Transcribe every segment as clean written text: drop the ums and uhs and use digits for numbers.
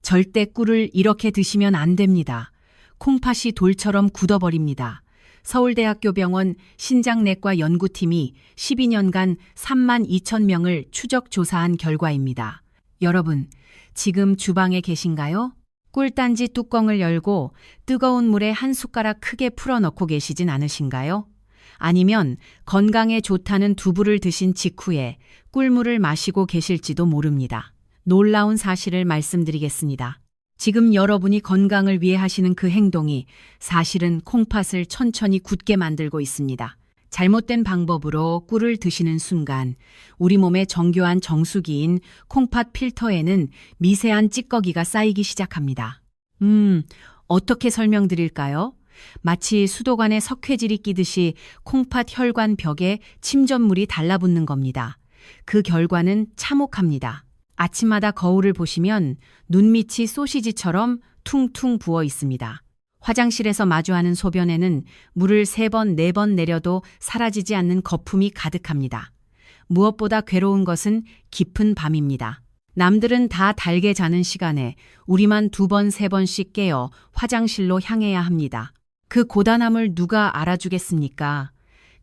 절대 꿀을 이렇게 드시면 안 됩니다. 콩팥이 돌처럼 굳어버립니다. 서울대학교 병원 신장내과 연구팀이 12년간 3만 2천 명을 추적 조사한 결과입니다. 여러분, 지금 주방에 계신가요? 꿀단지 뚜껑을 열고 뜨거운 물에 한 숟가락 크게 풀어넣고 계시진 않으신가요? 아니면 건강에 좋다는 두부를 드신 직후에 꿀물을 마시고 계실지도 모릅니다. 놀라운 사실을 말씀드리겠습니다. 지금 여러분이 건강을 위해 하시는 그 행동이 사실은 콩팥을 천천히 굳게 만들고 있습니다. 잘못된 방법으로 꿀을 드시는 순간 우리 몸의 정교한 정수기인 콩팥 필터에는 미세한 찌꺼기가 쌓이기 시작합니다. 어떻게 설명드릴까요? 마치 수도관에 석회질이 끼듯이 콩팥 혈관 벽에 침전물이 달라붙는 겁니다. 그 결과는 참혹합니다. 아침마다 거울을 보시면 눈밑이 소시지처럼 퉁퉁 부어 있습니다. 화장실에서 마주하는 소변에는 물을 3번, 4번 내려도 사라지지 않는 거품이 가득합니다. 무엇보다 괴로운 것은 깊은 밤입니다. 남들은 다 달게 자는 시간에 우리만 2번, 3번씩 깨어 화장실로 향해야 합니다. 그 고단함을 누가 알아주겠습니까?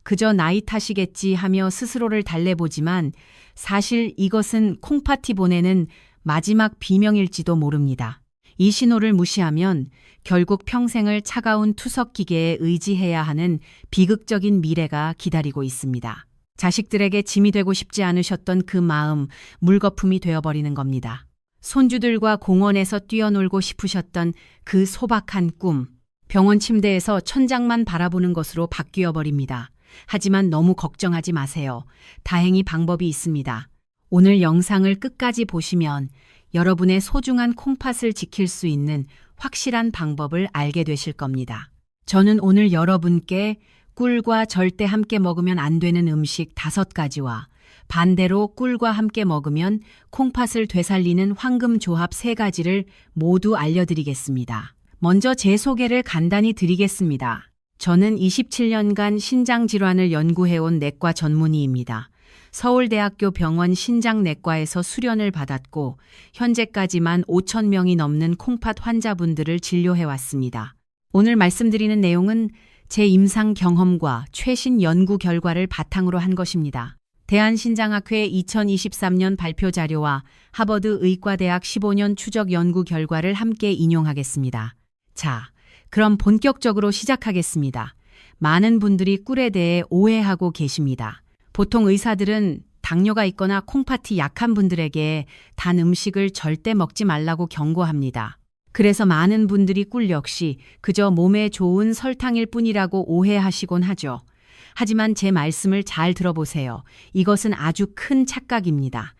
그저 나이 탓이겠지 하며 스스로를 달래보지만 사실 이것은 콩팥이 보내는 마지막 비명일지도 모릅니다. 이 신호를 무시하면 결국 평생을 차가운 투석기계에 의지해야 하는 비극적인 미래가 기다리고 있습니다. 자식들에게 짐이 되고 싶지 않으셨던 그 마음, 물거품이 되어버리는 겁니다. 손주들과 공원에서 뛰어놀고 싶으셨던 그 소박한 꿈, 병원 침대에서 천장만 바라보는 것으로 바뀌어 버립니다. 하지만 너무 걱정하지 마세요. 다행히 방법이 있습니다. 오늘 영상을 끝까지 보시면 여러분의 소중한 콩팥을 지킬 수 있는 확실한 방법을 알게 되실 겁니다. 저는 오늘 여러분께 꿀과 절대 함께 먹으면 안 되는 음식 5가지와 반대로 꿀과 함께 먹으면 콩팥을 되살리는 황금 조합 3가지를 모두 알려드리겠습니다. 먼저 제 소개를 간단히 드리겠습니다. 저는 27년간 신장질환을 연구해온 내과 전문의입니다. 서울대학교 병원 신장내과에서 수련을 받았고 현재까지만 5천 명이 넘는 콩팥 환자분들을 진료해왔습니다. 오늘 말씀드리는 내용은 제 임상 경험과 최신 연구 결과를 바탕으로 한 것입니다. 대한신장학회 2023년 발표 자료와 하버드 의과대학 15년 추적 연구 결과를 함께 인용하겠습니다. 자, 그럼 본격적으로 시작하겠습니다. 많은 분들이 꿀에 대해 오해하고 계십니다. 보통 의사들은 당뇨가 있거나 콩팥이 약한 분들에게 단 음식을 절대 먹지 말라고 경고합니다. 그래서 많은 분들이 꿀 역시 그저 몸에 좋은 설탕일 뿐이라고 오해하시곤 하죠. 하지만 제 말씀을 잘 들어보세요. 이것은 아주 큰 착각입니다.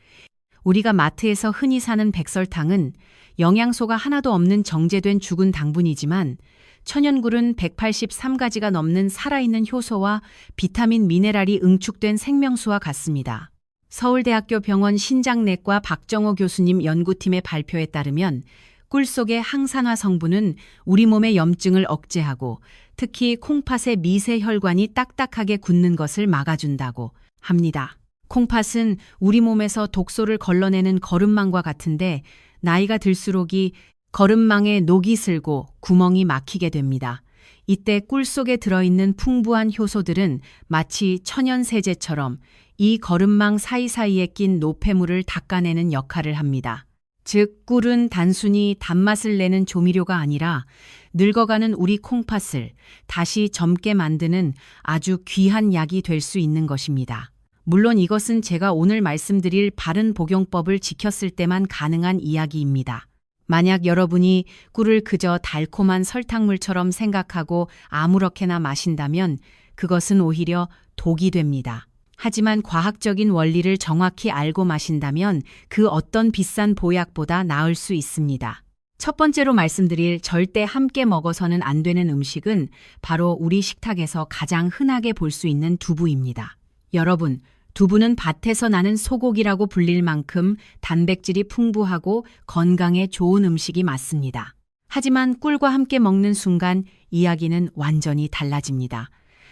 우리가 마트에서 흔히 사는 백설탕은 영양소가 하나도 없는 정제된 죽은 당분이지만 천연꿀은 183가지가 넘는 살아있는 효소와 비타민 미네랄이 응축된 생명수와 같습니다. 서울대학교 병원 신장내과 박정호 교수님 연구팀의 발표에 따르면 꿀 속의 항산화 성분은 우리 몸의 염증을 억제하고 특히 콩팥의 미세 혈관이 딱딱하게 굳는 것을 막아준다고 합니다. 콩팥은 우리 몸에서 독소를 걸러내는 거름망과 같은데 나이가 들수록이 거름망에 녹이 슬고 구멍이 막히게 됩니다. 이때 꿀 속에 들어있는 풍부한 효소들은 마치 천연세제처럼 이 거름망 사이사이에 낀 노폐물을 닦아내는 역할을 합니다. 즉, 꿀은 단순히 단맛을 내는 조미료가 아니라 늙어가는 우리 콩팥을 다시 젊게 만드는 아주 귀한 약이 될 수 있는 것입니다. 물론 이것은 제가 오늘 말씀드릴 바른 복용법을 지켰을 때만 가능한 이야기입니다. 만약 여러분이 꿀을 그저 달콤한 설탕물처럼 생각하고 아무렇게나 마신다면 그것은 오히려 독이 됩니다. 하지만 과학적인 원리를 정확히 알고 마신다면 그 어떤 비싼 보약보다 나을 수 있습니다. 첫 번째로 말씀드릴 절대 함께 먹어서는 안 되는 음식은 바로 우리 식탁에서 가장 흔하게 볼 수 있는 두부입니다. 여러분, 두부는 밭에서 나는 소고기라고 불릴 만큼 단백질이 풍부하고 건강에 좋은 음식이 맞습니다. 하지만 꿀과 함께 먹는 순간 이야기는 완전히 달라집니다.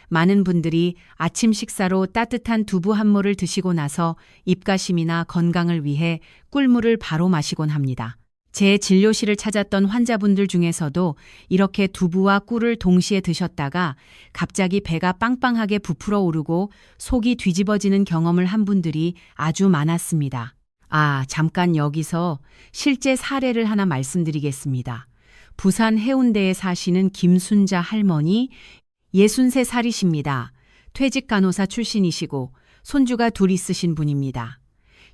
많은 분들이 아침 식사로 따뜻한 두부 한 모를 드시고 나서 입가심이나 건강을 위해 꿀물을 바로 마시곤 합니다. 제 진료실을 찾았던 환자분들 중에서도 이렇게 두부와 꿀을 동시에 드셨다가 갑자기 배가 빵빵하게 부풀어 오르고 속이 뒤집어지는 경험을 한 분들이 아주 많았습니다. 잠깐 여기서 실제 사례를 하나 말씀드리겠습니다. 부산 해운대에 사시는 김순자 할머니 63살이십니다. 퇴직 간호사 출신이시고 손주가 둘 있으신 분입니다.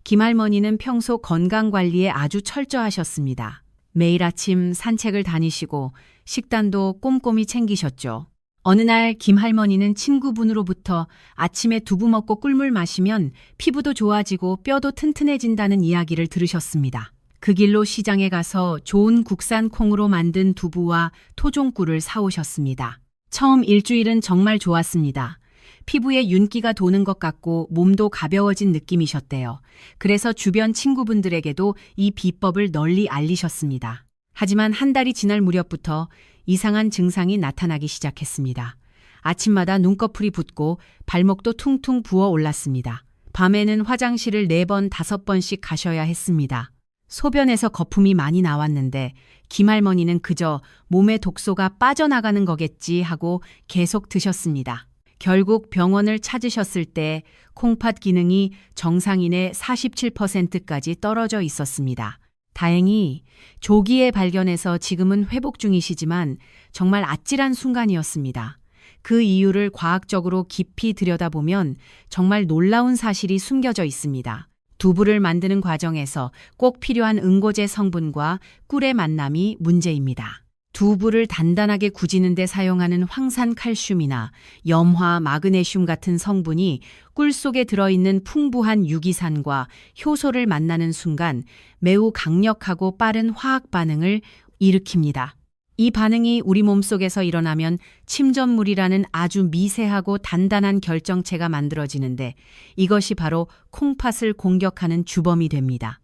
김할머니는 평소 건강관리에 아주 철저하셨습니다. 매일 아침 산책을 다니시고 식단도 꼼꼼히 챙기셨죠. 어느 날 김할머니는 친구분으로부터 아침에 두부 먹고 꿀물 마시면 피부도 좋아지고 뼈도 튼튼해진다는 이야기를 들으셨습니다. 그 길로 시장에 가서 좋은 국산 콩으로 만든 두부와 토종꿀을 사오셨습니다. 처음 일주일은 정말 좋았습니다. 피부에 윤기가 도는 것 같고 몸도 가벼워진 느낌이셨대요. 그래서 주변 친구분들에게도 이 비법을 널리 알리셨습니다. 하지만 한 달이 지날 무렵부터 이상한 증상이 나타나기 시작했습니다. 아침마다 눈꺼풀이 붓고 발목도 퉁퉁 부어 올랐습니다. 밤에는 화장실을 4번, 5번씩 가셔야 했습니다. 소변에서 거품이 많이 나왔는데 김할머니는 그저 몸의 독소가 빠져나가는 거겠지 하고 계속 드셨습니다. 결국 병원을 찾으셨을 때 콩팥 기능이 정상인의 47%까지 떨어져 있었습니다. 다행히 조기에 발견해서 지금은 회복 중이시지만 정말 아찔한 순간이었습니다. 그 이유를 과학적으로 깊이 들여다보면 정말 놀라운 사실이 숨겨져 있습니다. 두부를 만드는 과정에서 꼭 필요한 응고제 성분과 꿀의 만남이 문제입니다. 두부를 단단하게 구지는 데 사용하는 황산칼슘이나 염화, 마그네슘 같은 성분이 꿀 속에 들어있는 풍부한 유기산과 효소를 만나는 순간 매우 강력하고 빠른 화학 반응을 일으킵니다. 이 반응이 우리 몸속에서 일어나면 침전물이라는 아주 미세하고 단단한 결정체가 만들어지는데 이것이 바로 콩팥을 공격하는 주범이 됩니다.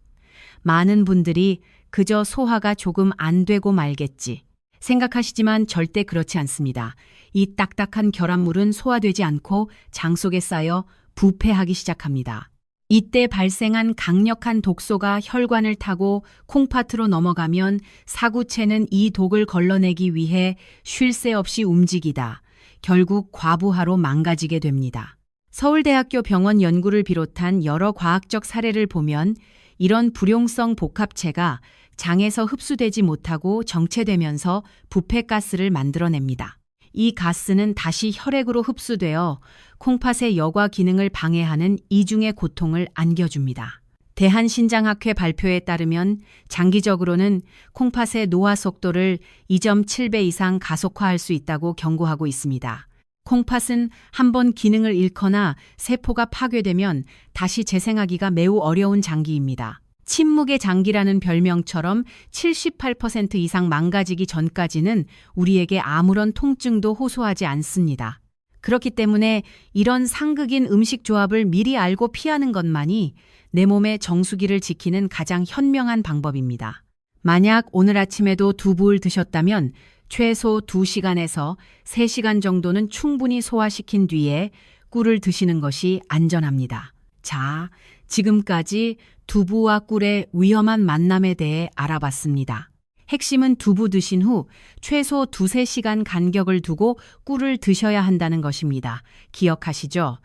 많은 분들이 그저 소화가 조금 안 되고 말겠지 생각하시지만 절대 그렇지 않습니다. 이 딱딱한 결합물은 소화되지 않고 장 속에 쌓여 부패하기 시작합니다. 이때 발생한 강력한 독소가 혈관을 타고 콩팥으로 넘어가면 사구체는 이 독을 걸러내기 위해 쉴 새 없이 움직이다 결국 과부하로 망가지게 됩니다. 서울대학교 병원 연구를 비롯한 여러 과학적 사례를 보면 이런 불용성 복합체가 장에서 흡수되지 못하고 정체되면서 부패가스를 만들어냅니다. 이 가스는 다시 혈액으로 흡수되어 콩팥의 여과 기능을 방해하는 이중의 고통을 안겨줍니다. 대한신장학회 발표에 따르면 장기적으로는 콩팥의 노화 속도를 2.7배 이상 가속화할 수 있다고 경고하고 있습니다. 콩팥은 한번 기능을 잃거나 세포가 파괴되면 다시 재생하기가 매우 어려운 장기입니다. 침묵의 장기라는 별명처럼 78% 이상 망가지기 전까지는 우리에게 아무런 통증도 호소하지 않습니다. 그렇기 때문에 이런 상극인 음식 조합을 미리 알고 피하는 것만이 내 몸의 정수기를 지키는 가장 현명한 방법입니다. 만약 오늘 아침에도 두부를 드셨다면 최소 2시간에서 3시간 정도는 충분히 소화시킨 뒤에 꿀을 드시는 것이 안전합니다. 자, 지금까지 두부와 꿀의 위험한 만남에 대해 알아봤습니다. 핵심은 두부 드신 후 최소 2-3시간 간격을 두고 꿀을 드셔야 한다는 것입니다. 기억하시죠?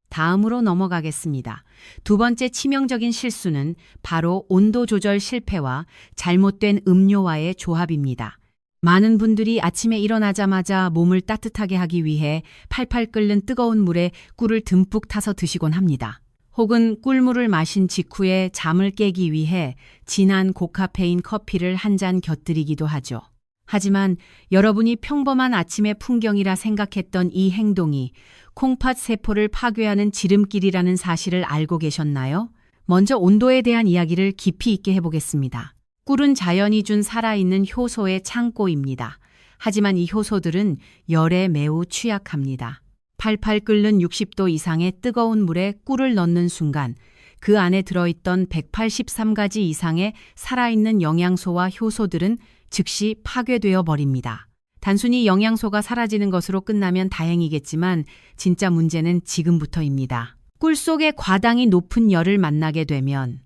다음으로 넘어가겠습니다. 두 번째 치명적인 실수는 바로 온도 조절 실패와 잘못된 음료와의 조합입니다. 많은 분들이 아침에 일어나자마자 몸을 따뜻하게 하기 위해 팔팔 끓는 뜨거운 물에 꿀을 듬뿍 타서 드시곤 합니다. 혹은 꿀물을 마신 직후에 잠을 깨기 위해 진한 고카페인 커피를 한 잔 곁들이기도 하죠. 하지만 여러분이 평범한 아침의 풍경이라 생각했던 이 행동이 콩팥 세포를 파괴하는 지름길이라는 사실을 알고 계셨나요? 먼저 온도에 대한 이야기를 깊이 있게 해보겠습니다. 꿀은 자연이 준 살아있는 효소의 창고입니다. 하지만 이 효소들은 열에 매우 취약합니다. 팔팔 끓는 60도 이상의 뜨거운 물에 꿀을 넣는 순간 그 안에 들어있던 183가지 이상의 살아있는 영양소와 효소들은 즉시 파괴되어 버립니다. 단순히 영양소가 사라지는 것으로 끝나면 다행이겠지만 진짜 문제는 지금부터입니다. 꿀 속에 과당이 높은 열을 만나게 되면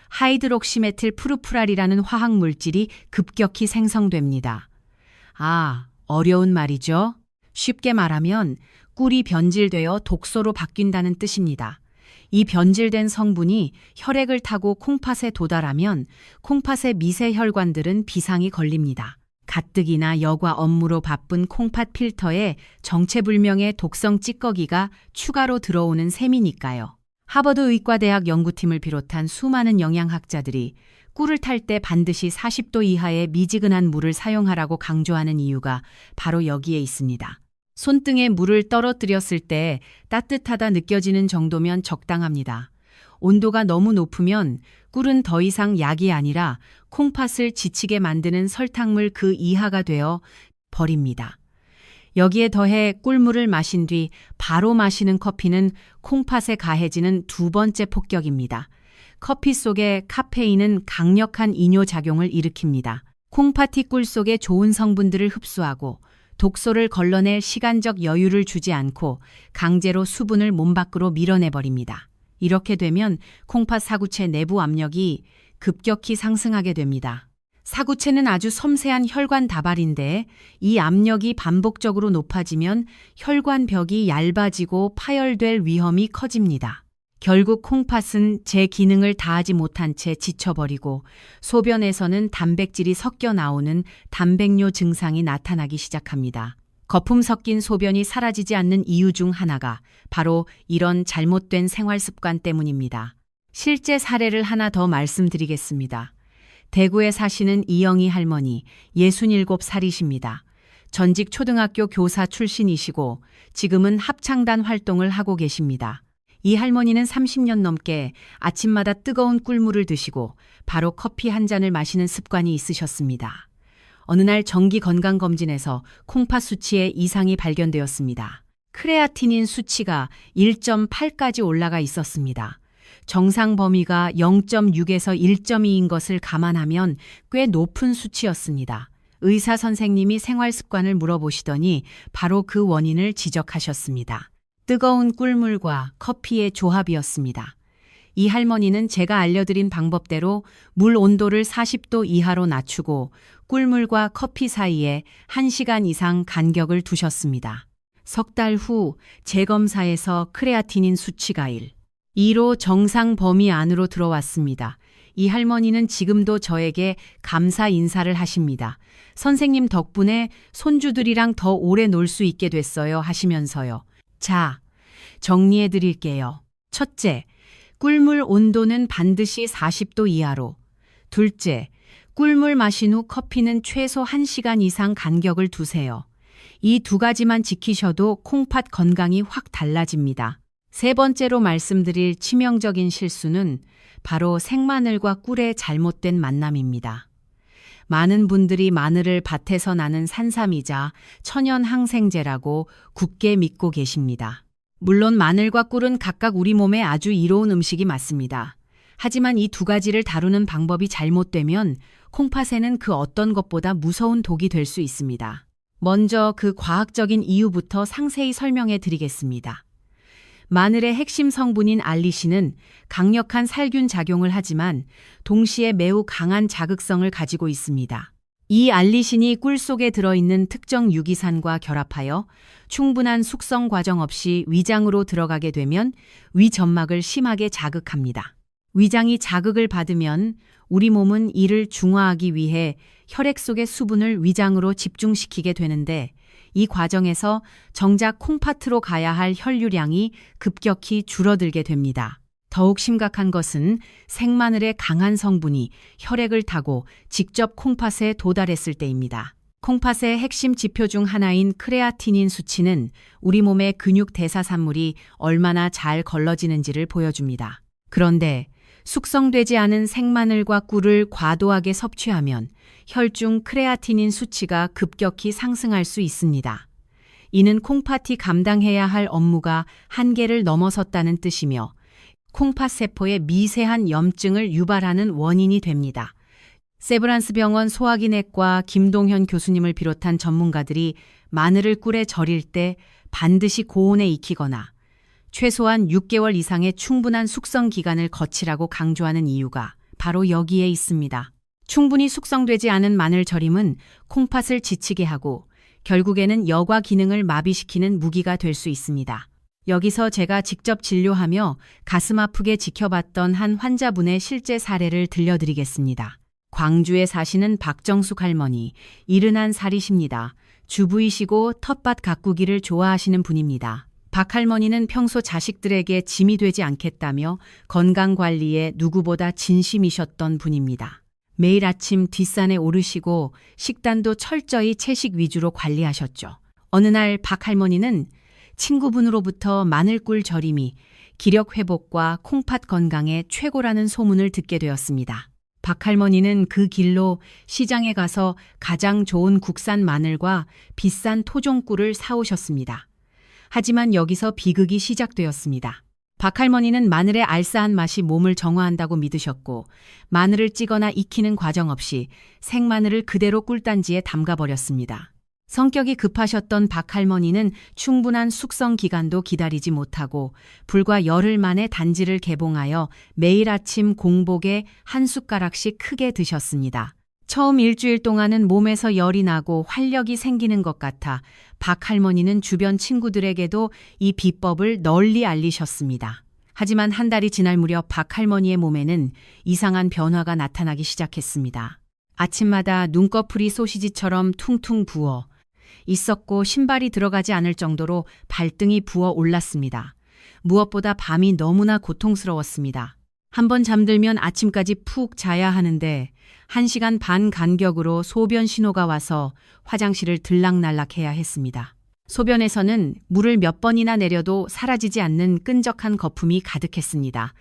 하이드록시메틸 푸르푸랄이라는 화학 물질이 급격히 생성됩니다. 아, 어려운 말이죠. 쉽게 말하면 꿀이 변질되어 독소로 바뀐다는 뜻입니다. 이 변질된 성분이 혈액을 타고 콩팥에 도달하면 콩팥의 미세 혈관들은 비상이 걸립니다. 가뜩이나 여과 업무로 바쁜 콩팥 필터에 정체불명의 독성 찌꺼기가 추가로 들어오는 셈이니까요. 하버드 의과대학 연구팀을 비롯한 수많은 영양학자들이 꿀을 탈 때 반드시 40도 이하의 미지근한 물을 사용하라고 강조하는 이유가 바로 여기에 있습니다. 손등에 물을 떨어뜨렸을 때 따뜻하다 느껴지는 정도면 적당합니다. 온도가 너무 높으면 꿀은 더 이상 약이 아니라 콩팥을 지치게 만드는 설탕물 그 이하가 되어 버립니다. 여기에 더해 꿀물을 마신 뒤 바로 마시는 커피는 콩팥에 가해지는 두 번째 폭격입니다. 커피 속의 카페인은 강력한 이뇨작용을 일으킵니다. 콩팥이 꿀 속의 좋은 성분들을 흡수하고 독소를 걸러낼 시간적 여유를 주지 않고 강제로 수분을 몸 밖으로 밀어내버립니다. 이렇게 되면 콩팥 사구체 내부 압력이 급격히 상승하게 됩니다. 사구체는 아주 섬세한 혈관 다발인데 이 압력이 반복적으로 높아지면 혈관벽이 얇아지고 파열될 위험이 커집니다. 결국 콩팥은 제 기능을 다하지 못한 채 지쳐버리고 소변에서는 단백질이 섞여 나오는 단백뇨 증상이 나타나기 시작합니다. 거품 섞인 소변이 사라지지 않는 이유 중 하나가 바로 이런 잘못된 생활 습관 때문입니다. 실제 사례를 하나 더 말씀드리겠습니다. 대구에 사시는 이영희 할머니 67살이십니다. 전직 초등학교 교사 출신이시고 지금은 합창단 활동을 하고 계십니다. 이 할머니는 30년 넘게 아침마다 뜨거운 꿀물을 드시고 바로 커피 한 잔을 마시는 습관이 있으셨습니다. 어느 날 정기 건강검진에서 콩팥 수치에 이상이 발견되었습니다. 크레아티닌 수치가 1.8까지 올라가 있었습니다. 정상 범위가 0.6에서 1.2인 것을 감안하면 꽤 높은 수치였습니다. 의사 선생님이 생활 습관을 물어보시더니 바로 그 원인을 지적하셨습니다. 뜨거운 꿀물과 커피의 조합이었습니다. 이 할머니는 제가 알려드린 방법대로 물 온도를 40도 이하로 낮추고 꿀물과 커피 사이에 1시간 이상 간격을 두셨습니다. 석 달 후 재검사에서 크레아티닌 수치가 2로 정상 범위 안으로 들어왔습니다. 이 할머니는 지금도 저에게 감사 인사를 하십니다. 선생님 덕분에 손주들이랑 더 오래 놀 수 있게 됐어요 하시면서요. 자, 정리해 드릴게요. 첫째, 꿀물 온도는 반드시 40도 이하로. 둘째, 꿀물 마신 후 커피는 최소 1시간 이상 간격을 두세요. 이 두 가지만 지키셔도 콩팥 건강이 확 달라집니다. 세 번째로 말씀드릴 치명적인 실수는 바로 생마늘과 꿀의 잘못된 만남입니다. 많은 분들이 마늘을 밭에서 나는 산삼이자 천연 항생제라고 굳게 믿고 계십니다. 물론 마늘과 꿀은 각각 우리 몸에 아주 이로운 음식이 맞습니다. 하지만 이 두 가지를 다루는 방법이 잘못되면 콩팥에는 그 어떤 것보다 무서운 독이 될 수 있습니다. 먼저 그 과학적인 이유부터 상세히 설명해 드리겠습니다. 마늘의 핵심 성분인 알리신은 강력한 살균 작용을 하지만 동시에 매우 강한 자극성을 가지고 있습니다. 이 알리신이 꿀 속에 들어있는 특정 유기산과 결합하여 충분한 숙성 과정 없이 위장으로 들어가게 되면 위 점막을 심하게 자극합니다. 위장이 자극을 받으면 우리 몸은 이를 중화하기 위해 혈액 속의 수분을 위장으로 집중시키게 되는데 이 과정에서 정작 콩팥으로 가야 할 혈류량이 급격히 줄어들게 됩니다. 더욱 심각한 것은 생마늘의 강한 성분이 혈액을 타고 직접 콩팥에 도달했을 때입니다. 콩팥의 핵심 지표 중 하나인 크레아티닌 수치는 우리 몸의 근육 대사산물이 얼마나 잘 걸러지는지를 보여줍니다. 그런데 숙성되지 않은 생마늘과 꿀을 과도하게 섭취하면 혈중 크레아티닌 수치가 급격히 상승할 수 있습니다. 이는 콩팥이 감당해야 할 업무가 한계를 넘어섰다는 뜻이며 콩팥 세포의 미세한 염증을 유발하는 원인이 됩니다. 세브란스 병원 소화기내과 김동현 교수님을 비롯한 전문가들이 마늘을 꿀에 절일 때 반드시 고온에 익히거나 최소한 6개월 이상의 충분한 숙성 기간을 거치라고 강조하는 이유가 바로 여기에 있습니다. 충분히 숙성되지 않은 마늘 절임은 콩팥을 지치게 하고 결국에는 여과 기능을 마비시키는 무기가 될 수 있습니다. 여기서 제가 직접 진료하며 가슴 아프게 지켜봤던 한 환자분의 실제 사례를 들려드리겠습니다. 광주에 사시는 박정숙 할머니, 71살이십니다. 주부이시고 텃밭 가꾸기를 좋아하시는 분입니다. 박 할머니는 평소 자식들에게 짐이 되지 않겠다며 건강관리에 누구보다 진심이셨던 분입니다. 매일 아침 뒷산에 오르시고 식단도 철저히 채식 위주로 관리하셨죠. 어느 날 박 할머니는 친구분으로부터 마늘꿀 절임이 기력 회복과 콩팥 건강에 최고라는 소문을 듣게 되었습니다. 박 할머니는 그 길로 시장에 가서 가장 좋은 국산 마늘과 비싼 토종꿀을 사오셨습니다. 하지만 여기서 비극이 시작되었습니다. 박 할머니는 마늘의 알싸한 맛이 몸을 정화한다고 믿으셨고 마늘을 찌거나 익히는 과정 없이 생마늘을 그대로 꿀단지에 담가버렸습니다. 성격이 급하셨던 박 할머니는 충분한 숙성 기간도 기다리지 못하고 불과 열흘 만에 단지를 개봉하여 매일 아침 공복에 한 숟가락씩 크게 드셨습니다. 처음 일주일 동안은 몸에서 열이 나고 활력이 생기는 것 같아 박 할머니는 주변 친구들에게도 이 비법을 널리 알리셨습니다. 하지만 한 달이 지날 무렵 박 할머니의 몸에는 이상한 변화가 나타나기 시작했습니다. 아침마다 눈꺼풀이 소시지처럼 퉁퉁 부어 있었고 신발이 들어가지 않을 정도로 발등이 부어 올랐습니다. 무엇보다 밤이 너무나 고통스러웠습니다. 한번 잠들면 아침까지 푹 자야 하는데 1시간 반 간격으로 소변 신호가 와서 화장실을 들락날락해야 했습니다. 소변에서는 물을 몇 번이나 내려도 사라지지 않는 끈적한 거품이 가득했습니다.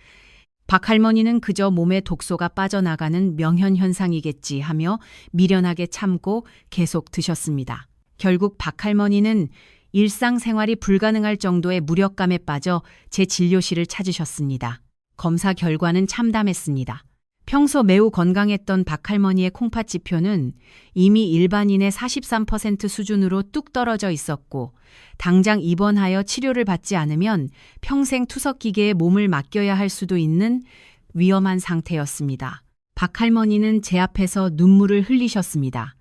박 할머니는 그저 몸에 독소가 빠져나가는 명현현상이겠지 하며 미련하게 참고 계속 드셨습니다. 결국 박 할머니는 일상생활이 불가능할 정도의 무력감에 빠져 제 진료실을 찾으셨습니다. 검사 결과는 참담했습니다. 평소 매우 건강했던 박 할머니의 콩팥 지표는 이미 일반인의 43% 수준으로 뚝 떨어져 있었고 당장 입원하여 치료를 받지 않으면 평생 투석기계에 몸을 맡겨야 할 수도 있는 위험한 상태였습니다. 박 할머니는 제 앞에서 눈물을 흘리셨습니다.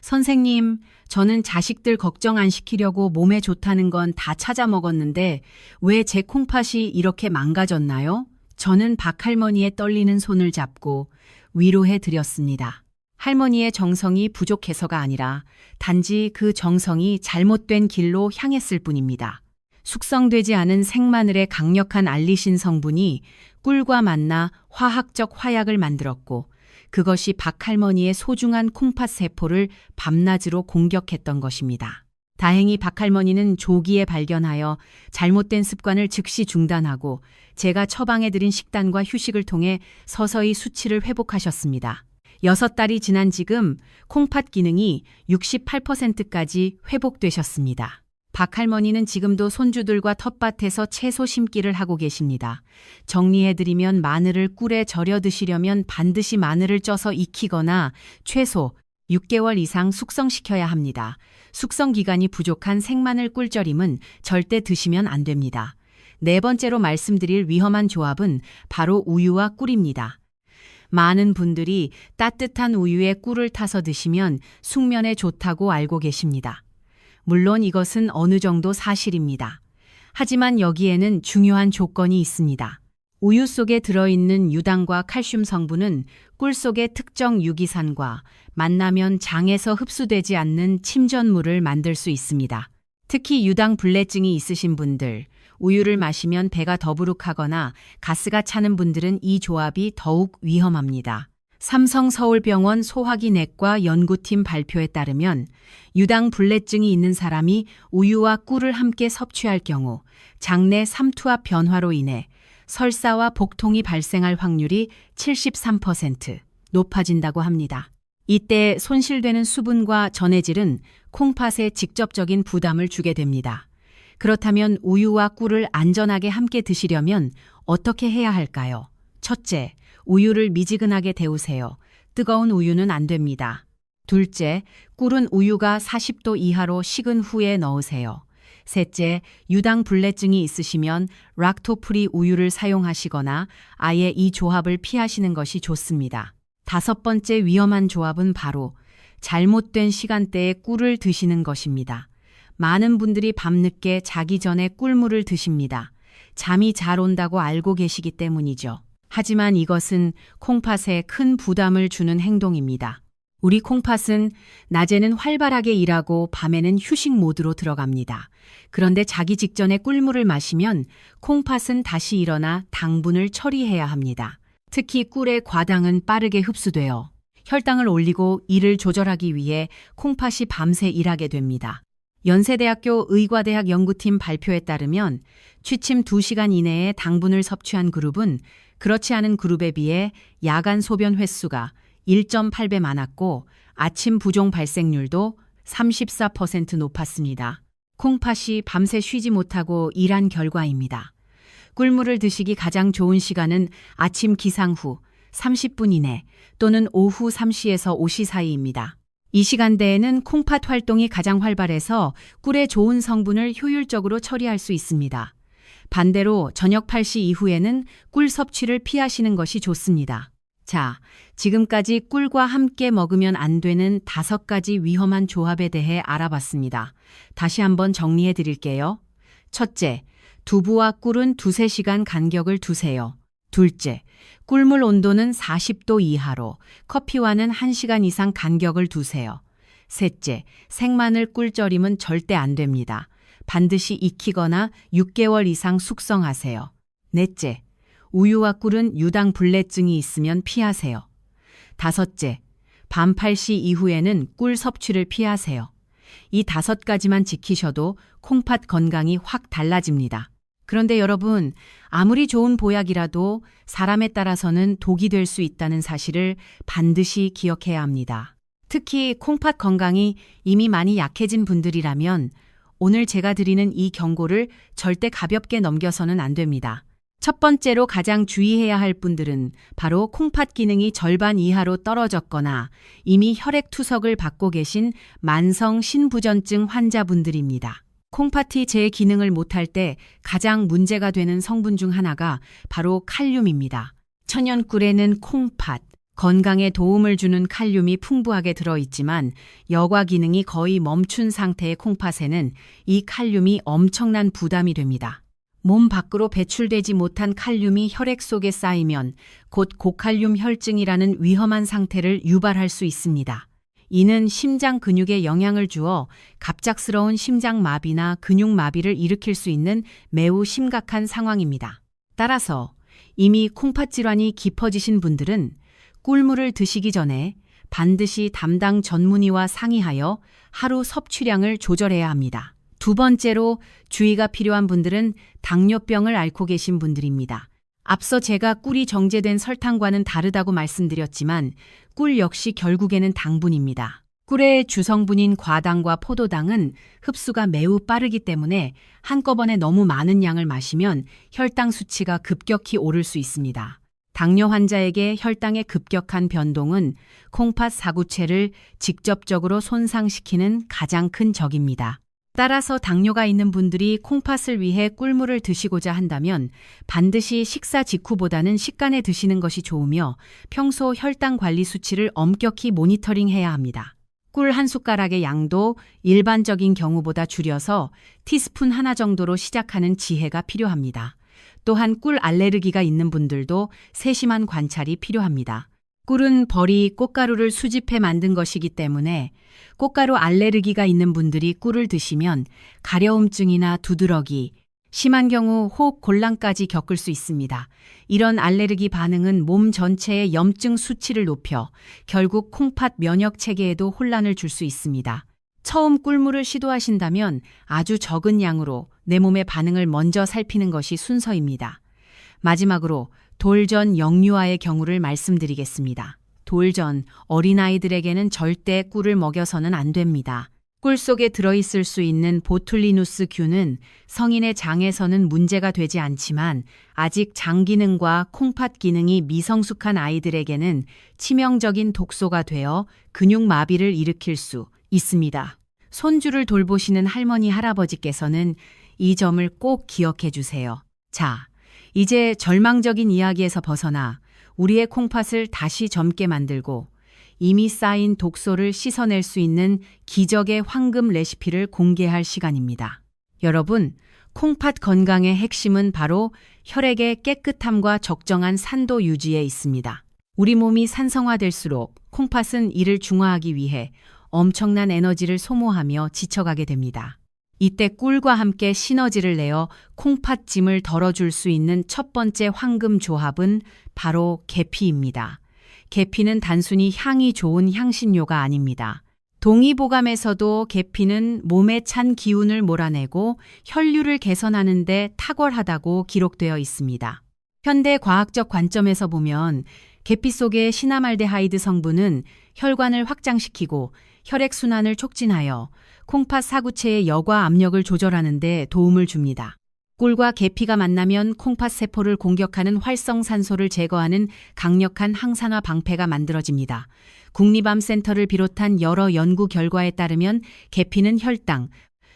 선생님, 저는 자식들 걱정 안 시키려고 몸에 좋다는 건 다 찾아 먹었는데 왜 제 콩팥이 이렇게 망가졌나요? 저는 박 할머니의 떨리는 손을 잡고 위로해 드렸습니다. 할머니의 정성이 부족해서가 아니라 단지 그 정성이 잘못된 길로 향했을 뿐입니다. 숙성되지 않은 생마늘의 강력한 알리신 성분이 꿀과 만나 화학적 화약을 만들었고 그것이 박 할머니의 소중한 콩팥 세포를 밤낮으로 공격했던 것입니다. 다행히 박 할머니는 조기에 발견하여 잘못된 습관을 즉시 중단하고 제가 처방해드린 식단과 휴식을 통해 서서히 수치를 회복하셨습니다. 6달이 지난 지금 콩팥 기능이 68%까지 회복되셨습니다. 박 할머니는 지금도 손주들과 텃밭에서 채소 심기를 하고 계십니다. 정리해드리면 마늘을 꿀에 절여 드시려면 반드시 마늘을 쪄서 익히거나 최소 6개월 이상 숙성시켜야 합니다. 숙성 기간이 부족한 생마늘 꿀절임은 절대 드시면 안 됩니다. 4번째로 말씀드릴 위험한 조합은 바로 우유와 꿀입니다. 많은 분들이 따뜻한 우유에 꿀을 타서 드시면 숙면에 좋다고 알고 계십니다. 물론 이것은 어느 정도 사실입니다. 하지만 여기에는 중요한 조건이 있습니다. 우유 속에 들어있는 유당과 칼슘 성분은 꿀 속의 특정 유기산과 만나면 장에서 흡수되지 않는 침전물을 만들 수 있습니다. 특히 유당 불내증이 있으신 분들, 우유를 마시면 배가 더부룩하거나 가스가 차는 분들은 이 조합이 더욱 위험합니다. 삼성서울병원 소화기내과 연구팀 발표에 따르면 유당 불내증이 있는 사람이 우유와 꿀을 함께 섭취할 경우 장내 삼투압 변화로 인해 설사와 복통이 발생할 확률이 73% 높아진다고 합니다. 이때 손실되는 수분과 전해질은 콩팥에 직접적인 부담을 주게 됩니다. 그렇다면 우유와 꿀을 안전하게 함께 드시려면 어떻게 해야 할까요? 첫째, 우유를 미지근하게 데우세요. 뜨거운 우유는 안 됩니다. 둘째, 꿀은 우유가 40도 이하로 식은 후에 넣으세요. 셋째, 유당불내증이 있으시면 락토프리 우유를 사용하시거나 아예 이 조합을 피하시는 것이 좋습니다. 다섯 번째 위험한 조합은 바로 잘못된 시간대에 꿀을 드시는 것입니다. 많은 분들이 밤늦게 자기 전에 꿀물을 드십니다. 잠이 잘 온다고 알고 계시기 때문이죠. 하지만 이것은 콩팥에 큰 부담을 주는 행동입니다. 우리 콩팥은 낮에는 활발하게 일하고 밤에는 휴식 모드로 들어갑니다. 그런데 자기 직전에 꿀물을 마시면 콩팥은 다시 일어나 당분을 처리해야 합니다. 특히 꿀의 과당은 빠르게 흡수되어 혈당을 올리고 이를 조절하기 위해 콩팥이 밤새 일하게 됩니다. 연세대학교 의과대학 연구팀 발표에 따르면 취침 2시간 이내에 당분을 섭취한 그룹은 그렇지 않은 그룹에 비해 야간 소변 횟수가 1.8배 많았고 아침 부종 발생률도 34% 높았습니다. 콩팥이 밤새 쉬지 못하고 일한 결과입니다. 꿀물을 드시기 가장 좋은 시간은 아침 기상 후 30분 이내 또는 오후 3시에서 5시 사이입니다. 이 시간대에는 콩팥 활동이 가장 활발해서 꿀의 좋은 성분을 효율적으로 처리할 수 있습니다. 반대로 저녁 8시 이후에는 꿀 섭취를 피하시는 것이 좋습니다. 자, 지금까지 꿀과 함께 먹으면 안 되는 5가지 위험한 조합에 대해 알아봤습니다. 다시 한번 정리해 드릴게요. 첫째, 두부와 꿀은 2~3시간 간격을 두세요. 둘째, 꿀물 온도는 40도 이하로, 커피와는 1시간 이상 간격을 두세요. 셋째, 생마늘 꿀절임은 절대 안 됩니다. 반드시 익히거나 6개월 이상 숙성하세요. 넷째, 우유와 꿀은 유당불내증이 있으면 피하세요. 다섯째, 밤 8시 이후에는 꿀 섭취를 피하세요. 이 5가지만 지키셔도 콩팥 건강이 확 달라집니다. 그런데 여러분, 아무리 좋은 보약이라도 사람에 따라서는 독이 될 수 있다는 사실을 반드시 기억해야 합니다. 특히 콩팥 건강이 이미 많이 약해진 분들이라면 오늘 제가 드리는 이 경고를 절대 가볍게 넘겨서는 안 됩니다. 첫 번째로 가장 주의해야 할 분들은 바로 콩팥 기능이 절반 이하로 떨어졌거나 이미 혈액투석을 받고 계신 만성 신부전증 환자분들입니다. 콩팥이 제 기능을 못할 때 가장 문제가 되는 성분 중 하나가 바로 칼륨입니다. 천연꿀에는 콩팥, 건강에 도움을 주는 칼륨이 풍부하게 들어있지만 여과 기능이 거의 멈춘 상태의 콩팥에는 이 칼륨이 엄청난 부담이 됩니다. 몸 밖으로 배출되지 못한 칼륨이 혈액 속에 쌓이면 곧 고칼륨 혈증이라는 위험한 상태를 유발할 수 있습니다. 이는 심장 근육에 영향을 주어 갑작스러운 심장마비나 근육마비를 일으킬 수 있는 매우 심각한 상황입니다. 따라서 이미 콩팥 질환이 깊어지신 분들은 꿀물을 드시기 전에 반드시 담당 전문의와 상의하여 하루 섭취량을 조절해야 합니다. 두 번째로 주의가 필요한 분들은 당뇨병을 앓고 계신 분들입니다. 앞서 제가 꿀이 정제된 설탕과는 다르다고 말씀드렸지만 꿀 역시 결국에는 당분입니다. 꿀의 주성분인 과당과 포도당은 흡수가 매우 빠르기 때문에 한꺼번에 너무 많은 양을 마시면 혈당 수치가 급격히 오를 수 있습니다. 당뇨 환자에게 혈당의 급격한 변동은 콩팥 사구체를 직접적으로 손상시키는 가장 큰 적입니다. 따라서 당뇨가 있는 분들이 콩팥을 위해 꿀물을 드시고자 한다면 반드시 식사 직후보다는 식간에 드시는 것이 좋으며 평소 혈당 관리 수치를 엄격히 모니터링해야 합니다. 꿀 한 숟가락의 양도 일반적인 경우보다 줄여서 티스푼 하나 정도로 시작하는 지혜가 필요합니다. 또한 꿀 알레르기가 있는 분들도 세심한 관찰이 필요합니다. 꿀은 벌이 꽃가루를 수집해 만든 것이기 때문에 꽃가루 알레르기가 있는 분들이 꿀을 드시면 가려움증이나 두드러기, 심한 경우 호흡 곤란까지 겪을 수 있습니다. 이런 알레르기 반응은 몸 전체의 염증 수치를 높여 결국 콩팥 면역 체계에도 혼란을 줄 수 있습니다. 처음 꿀물을 시도하신다면 아주 적은 양으로 내 몸의 반응을 먼저 살피는 것이 순서입니다. 마지막으로 돌전 영유아의 경우를 말씀드리겠습니다. 돌전 어린아이들에게는 절대 꿀을 먹여서는 안 됩니다. 꿀 속에 들어있을 수 있는 보툴리누스 균은 성인의 장에서는 문제가 되지 않지만 아직 장 기능과 콩팥 기능이 미성숙한 아이들에게는 치명적인 독소가 되어 근육마비를 일으킬 수 있습니다. 손주를 돌보시는 할머니, 할아버지께서는 이 점을 꼭 기억해 주세요. 자, 이제 절망적인 이야기에서 벗어나 우리의 콩팥을 다시 젊게 만들고 이미 쌓인 독소를 씻어낼 수 있는 기적의 황금 레시피를 공개할 시간입니다. 여러분, 콩팥 건강의 핵심은 바로 혈액의 깨끗함과 적정한 산도 유지에 있습니다. 우리 몸이 산성화될수록 콩팥은 이를 중화하기 위해 엄청난 에너지를 소모하며 지쳐가게 됩니다. 이때 꿀과 함께 시너지를 내어 콩팥짐을 덜어줄 수 있는 첫 번째 황금 조합은 바로 계피입니다. 계피는 단순히 향이 좋은 향신료가 아닙니다. 동의보감에서도 계피는 몸에 찬 기운을 몰아내고 혈류를 개선하는 데 탁월하다고 기록되어 있습니다. 현대 과학적 관점에서 보면 계피 속의 시나말데하이드 성분은 혈관을 확장시키고 혈액순환을 촉진하여 콩팥 사구체의 여과 압력을 조절하는 데 도움을 줍니다. 꿀과 계피가 만나면 콩팥 세포를 공격하는 활성산소를 제거하는 강력한 항산화 방패가 만들어집니다. 국립암센터를 비롯한 여러 연구 결과에 따르면 계피는 혈당,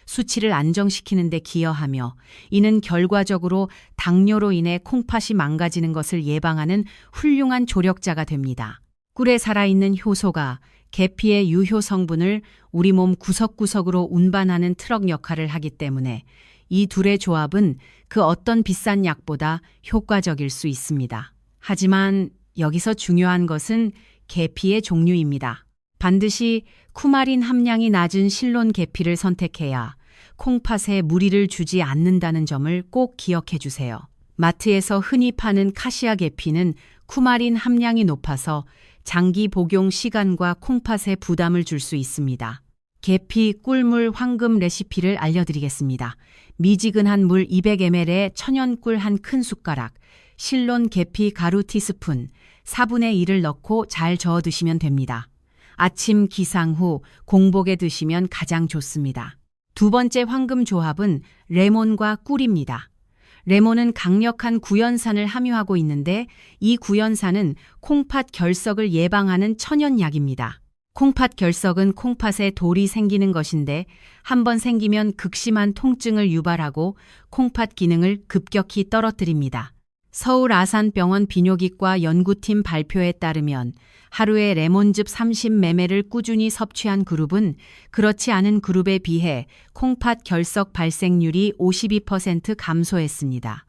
수치를 안정시키는 데 기여하며 이는 결과적으로 당뇨로 인해 콩팥이 망가지는 것을 예방하는 훌륭한 조력자가 됩니다. 꿀에 살아있는 효소가 계피의 유효 성분을 우리 몸 구석구석으로 운반하는 트럭 역할을 하기 때문에 이 둘의 조합은 그 어떤 비싼 약보다 효과적일 수 있습니다. 하지만 여기서 중요한 것은 계피의 종류입니다. 반드시 쿠마린 함량이 낮은 실론 계피를 선택해야 콩팥에 무리를 주지 않는다는 점을 꼭 기억해 주세요. 마트에서 흔히 파는 카시아 계피는 쿠마린 함량이 높아서 장기 복용 시간과 콩팥에 부담을 줄 수 있습니다. 계피 꿀물 황금 레시피를 알려드리겠습니다. 미지근한 물 200ml에 천연꿀 한 큰 숟가락, 실론 계피 가루 티스푼, 4분의 1을 넣고 잘 저어 드시면 됩니다. 아침 기상 후 공복에 드시면 가장 좋습니다. 두 번째 황금 조합은 레몬과 꿀입니다. 레몬은 강력한 구연산을 함유하고 있는데 이 구연산은 콩팥 결석을 예방하는 천연약입니다. 콩팥 결석은 콩팥에 돌이 생기는 것인데 한번 생기면 극심한 통증을 유발하고 콩팥 기능을 급격히 떨어뜨립니다. 서울 아산병원 비뇨기과 연구팀 발표에 따르면 하루에 레몬즙 30ml를 꾸준히 섭취한 그룹은 그렇지 않은 그룹에 비해 콩팥 결석 발생률이 52% 감소했습니다.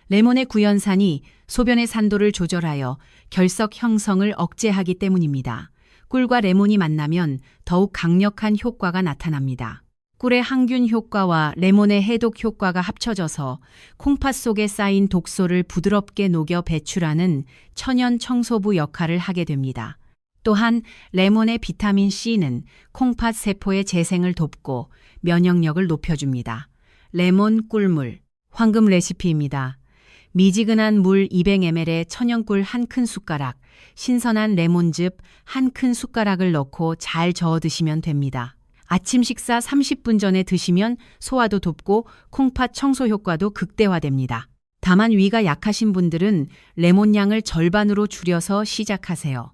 레몬의 구연산이 소변의 산도를 조절하여 결석 형성을 억제하기 때문입니다. 꿀과 레몬이 만나면 더욱 강력한 효과가 나타납니다. 꿀의 항균 효과와 레몬의 해독 효과가 합쳐져서 콩팥 속에 쌓인 독소를 부드럽게 녹여 배출하는 천연 청소부 역할을 하게 됩니다. 또한 레몬의 비타민 C는 콩팥 세포의 재생을 돕고 면역력을 높여줍니다. 레몬 꿀물, 황금 레시피입니다. 미지근한 물 200ml에 천연꿀 한 큰 숟가락, 신선한 레몬즙 한 큰 숟가락을 넣고 잘 저어 드시면 됩니다. 아침 식사 30분 전에 드시면 소화도 돕고 콩팥 청소 효과도 극대화됩니다. 다만 위가 약하신 분들은 레몬 양을 절반으로 줄여서 시작하세요.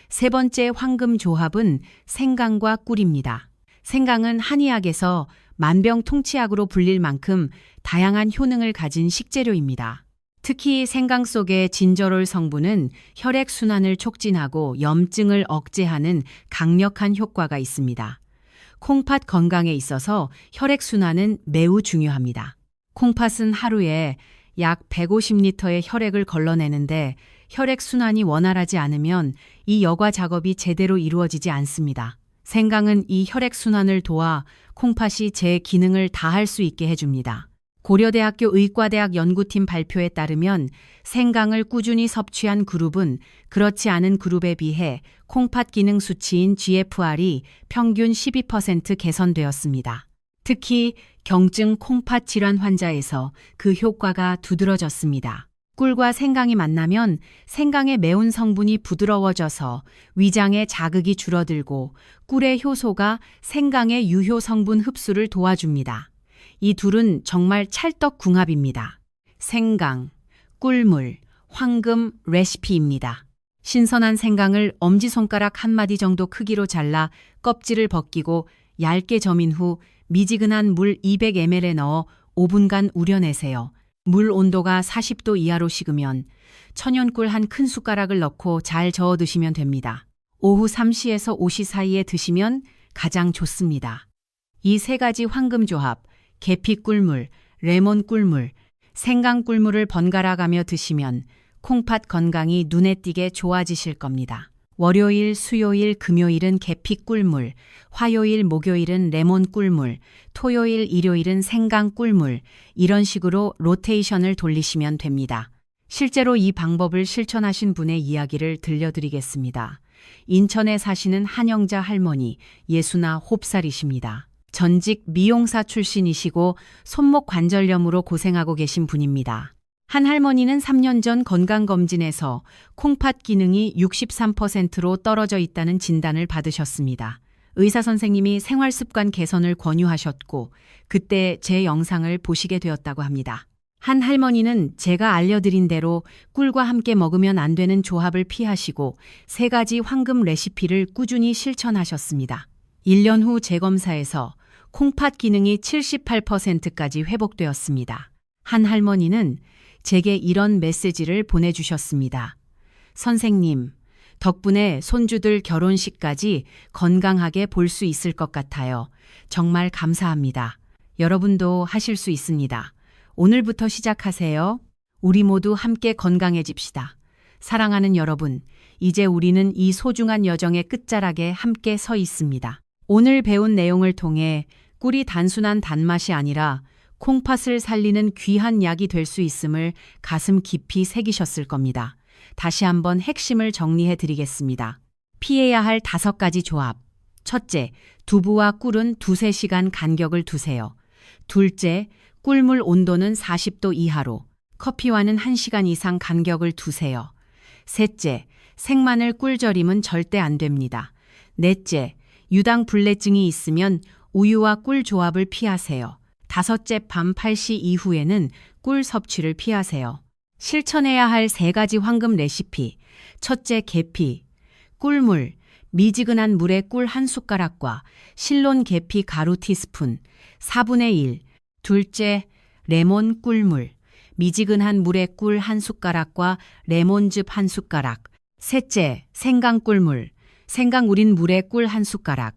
세 번째 황금 조합은 생강과 꿀입니다. 생강은 한의학에서 만병통치약으로 불릴 만큼 다양한 효능을 가진 식재료입니다. 특히 생강 속의 진저롤 성분은 혈액 순환을 촉진하고 염증을 억제하는 강력한 효과가 있습니다. 콩팥 건강에 있어서 혈액 순환은 매우 중요합니다. 콩팥은 하루에 약 150리터의 혈액을 걸러내는데 혈액 순환이 원활하지 않으면 이 여과 작업이 제대로 이루어지지 않습니다. 생강은 이 혈액 순환을 도와 콩팥이 제 기능을 다할 수 있게 해줍니다. 고려대학교 의과대학 연구팀 발표에 따르면 생강을 꾸준히 섭취한 그룹은 그렇지 않은 그룹에 비해 콩팥 기능 수치인 GFR이 평균 12% 개선되었습니다. 특히 경증 콩팥 질환 환자에서 그 효과가 두드러졌습니다. 꿀과 생강이 만나면 생강의 매운 성분이 부드러워져서 위장의 자극이 줄어들고 꿀의 효소가 생강의 유효 성분 흡수를 도와줍니다. 이 둘은 정말 찰떡궁합입니다. 생강, 꿀물, 황금 레시피입니다. 신선한 생강을 엄지손가락 한 마디 정도 크기로 잘라 껍질을 벗기고 얇게 저민 후 미지근한 물 200ml에 넣어 5분간 우려내세요. 물 온도가 40도 이하로 식으면 천연꿀 한 큰 숟가락을 넣고 잘 저어 드시면 됩니다. 오후 3시에서 5시 사이에 드시면 가장 좋습니다. 이 세 가지 황금조합, 계피 꿀물, 레몬 꿀물, 생강 꿀물을 번갈아 가며 드시면 콩팥 건강이 눈에 띄게 좋아지실 겁니다. 월요일, 수요일, 금요일은 계피 꿀물, 화요일, 목요일은 레몬 꿀물, 토요일, 일요일은 생강 꿀물, 이런 식으로 로테이션을 돌리시면 됩니다. 실제로 이 방법을 실천하신 분의 이야기를 들려드리겠습니다. 인천에 사시는 한영자 할머니, 69살이십니다. 전직 미용사 출신이시고 손목 관절염으로 고생하고 계신 분입니다. 한 할머니는 3년 전 건강검진에서 콩팥 기능이 63%로 떨어져 있다는 진단을 받으셨습니다. 의사 선생님이 생활습관 개선을 권유하셨고 그때 제 영상을 보시게 되었다고 합니다. 한 할머니는 제가 알려드린 대로 꿀과 함께 먹으면 안 되는 조합을 피하시고 3가지 황금 레시피를 꾸준히 실천하셨습니다. 1년 후 재검사에서 콩팥 기능이 78%까지 회복되었습니다. 한 할머니는 제게 이런 메시지를 보내주셨습니다. 선생님, 덕분에 손주들 결혼식까지 건강하게 볼 수 있을 것 같아요. 정말 감사합니다. 여러분도 하실 수 있습니다. 오늘부터 시작하세요. 우리 모두 함께 건강해집시다. 사랑하는 여러분, 이제 우리는 이 소중한 여정의 끝자락에 함께 서 있습니다. 오늘 배운 내용을 통해 꿀이 단순한 단맛이 아니라 콩팥을 살리는 귀한 약이 될 수 있음을 가슴 깊이 새기셨을 겁니다. 다시 한번 핵심을 정리해 드리겠습니다. 피해야 할 5가지 조합. 첫째, 두부와 꿀은 2~3시간 간격을 두세요. 둘째, 꿀물 온도는 40도 이하로, 커피와는 1시간 이상 간격을 두세요. 셋째, 생마늘 꿀절임은 절대 안 됩니다. 넷째, 유당불내증이 있으면 우유와 꿀 조합을 피하세요. 다섯째, 밤 8시 이후에는 꿀 섭취를 피하세요. 실천해야 할 3가지 황금 레시피. 첫째, 계피, 꿀물, 미지근한 물에 꿀 1숟가락과 실론 계피 가루 티스푼, 4분의 1. 둘째, 레몬 꿀물, 미지근한 물에 꿀 1숟가락과 레몬즙 1숟가락. 셋째, 생강 꿀물, 생강 우린 물에 꿀 1숟가락.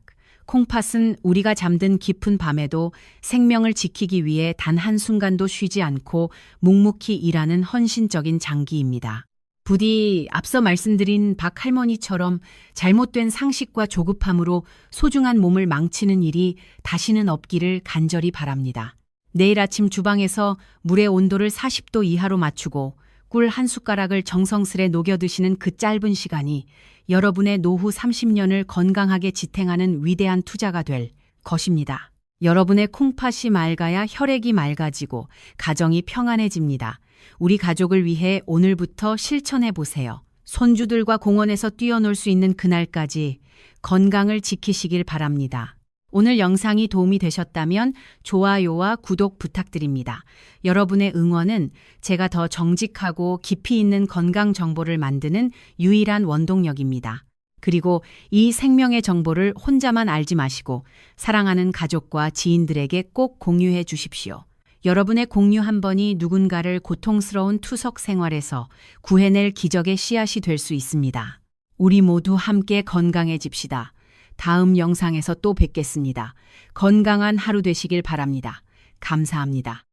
콩팥은 우리가 잠든 깊은 밤에도 생명을 지키기 위해 단 한순간도 쉬지 않고 묵묵히 일하는 헌신적인 장기입니다. 부디 앞서 말씀드린 박 할머니처럼 잘못된 상식과 조급함으로 소중한 몸을 망치는 일이 다시는 없기를 간절히 바랍니다. 내일 아침 주방에서 물의 온도를 40도 이하로 맞추고 꿀 1숟가락을 정성스레 녹여 드시는 그 짧은 시간이 여러분의 노후 30년을 건강하게 지탱하는 위대한 투자가 될 것입니다. 여러분의 콩팥이 맑아야 혈액이 맑아지고 가정이 평안해집니다. 우리 가족을 위해 오늘부터 실천해 보세요. 손주들과 공원에서 뛰어놀 수 있는 그날까지 건강을 지키시길 바랍니다. 오늘 영상이 도움이 되셨다면 좋아요와 구독 부탁드립니다. 여러분의 응원은 제가 더 정직하고 깊이 있는 건강 정보를 만드는 유일한 원동력입니다. 그리고 이 생명의 정보를 혼자만 알지 마시고 사랑하는 가족과 지인들에게 꼭 공유해 주십시오. 여러분의 공유 한 번이 누군가를 고통스러운 투석 생활에서 구해낼 기적의 씨앗이 될 수 있습니다. 우리 모두 함께 건강해집시다. 다음 영상에서 또 뵙겠습니다. 건강한 하루 되시길 바랍니다. 감사합니다.